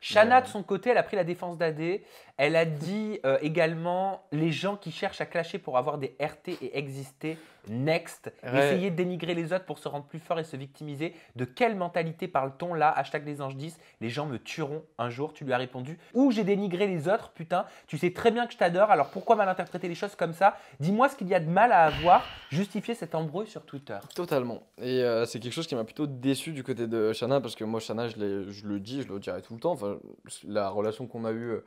Shanna, de son côté, elle a pris la défense d'AD. Elle a dit également les gens qui cherchent à clasher pour avoir des RT et exister, next. Ouais. Essayer de dénigrer les autres pour se rendre plus fort et se victimiser. De quelle mentalité parle-t-on là? Hashtag les anges 10. Les gens me tueront un jour. Tu lui as répondu. Ou j'ai dénigré les autres, putain. Tu sais très bien que je t'adore. Alors pourquoi mal interpréter les choses comme ça? Dis-moi ce qu'il y a de mal à avoir. Justifier cet embrouille sur Twitter. Totalement. Et c'est quelque chose qui m'a plutôt déçu du côté de Shanna, parce que moi, Shanna, je le dis, je le dirai tout le temps. Enfin, la relation qu'on a eue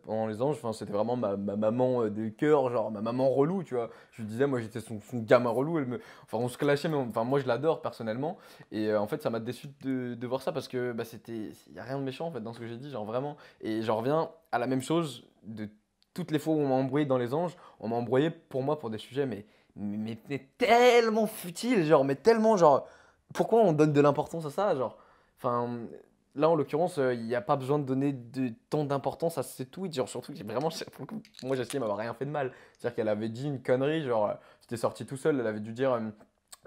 pendant les anges, enfin, c'était vraiment ma maman de cœur, genre ma maman relou, tu vois. Je lui disais, moi, j'étais son gamin relou. Enfin, on se clashait, mais enfin, moi, je l'adore personnellement. Et en fait, ça m'a déçu de voir ça, parce que bah, il n'y a rien de méchant en fait dans ce que j'ai dit, genre vraiment. Et j'en reviens à la même chose de toutes les fois où on m'a embrouillé dans les anges, on m'a embrouillé pour moi pour des sujets, mais tellement futile, genre, mais tellement, genre, pourquoi on donne de l'importance à ça, genre, enfin, là, en l'occurrence, il n'y a pas besoin de donner tant d'importance à ces tweets, genre, surtout que vraiment, pour le coup, moi, j'estime avoir rien fait de mal, c'est-à-dire qu'elle avait dit une connerie, genre, c'était sorti tout seul, elle avait dû dire,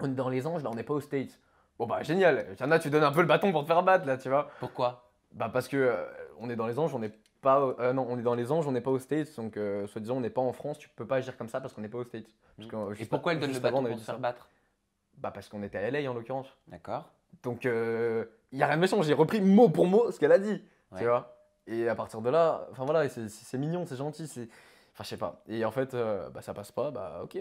on est dans les anges, là, on n'est pas aux States. Bon, bah, génial, Tiana, tu donnes un peu le bâton pour te faire battre, là, tu vois. Pourquoi? Bah, parce que on est dans les anges, on n'est pas, non, on est dans les anges, on n'est pas aux States, donc soi-disant, on n'est pas en France, tu peux pas agir comme ça parce qu'on n'est pas aux States. Parce que, Et pourquoi elle donne le juste avant, bâton on avait pour dit se faire ça. battre? Bah parce qu'on était à LA en l'occurrence. D'accord. Donc il y a rien de méchant, j'ai repris mot pour mot ce qu'elle a dit, tu Ouais. vois. Et à partir de là, enfin voilà, c'est mignon, c'est gentil, c'est, enfin je sais pas. Et en fait, bah ça passe pas, bah ok,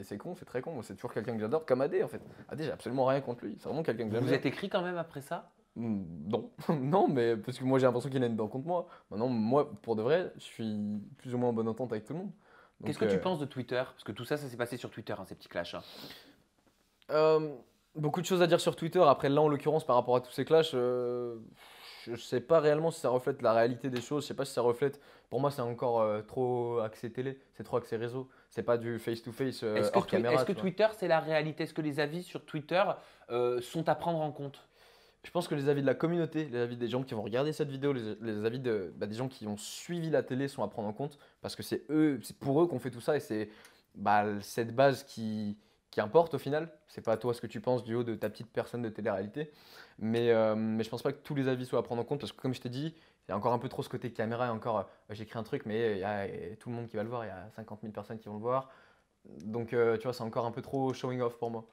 c'est con, c'est très con. Moi, c'est toujours quelqu'un que j'adore, comme AD en fait. AD, j'ai absolument rien contre lui, c'est vraiment quelqu'un que Vous j'aime vous bien. êtes écrit quand même après ça? Non, non, mais parce que moi j'ai l'impression qu'il a une dent contre moi. Maintenant, moi, pour de vrai, je suis plus ou moins en bonne entente avec tout le monde. Qu'est-ce Donc, que tu penses de Twitter? Parce que tout ça, ça s'est passé sur Twitter, hein, ces petits clashs. Hein. Euh, beaucoup de choses à dire sur Twitter. Après, là, en l'occurrence, par rapport à tous ces clashs, je sais pas réellement si ça reflète la réalité des choses. Je sais pas si ça reflète. Pour moi, c'est encore trop axé télé. C'est trop axé réseau. C'est pas du face-to-face hors caméra. Est-ce que Tu vois. Twitter, c'est la réalité? Est-ce que les avis sur Twitter sont à prendre en compte? Je pense que les avis de la communauté, les avis des gens qui vont regarder cette vidéo, les avis des gens qui ont suivi la télé sont à prendre en compte parce que c'est pour eux qu'on fait tout ça et c'est bah, cette base qui importe au final. C'est pas toi ce que tu penses du haut de ta petite personne de télé-réalité, mais je pense pas que tous les avis soient à prendre en compte parce que comme je t'ai dit, il y a encore un peu trop ce côté caméra et encore j'écris un truc mais il y a tout le monde qui va le voir, il y a 50 000 personnes qui vont le voir. Donc tu vois, c'est encore un peu trop showing off pour moi.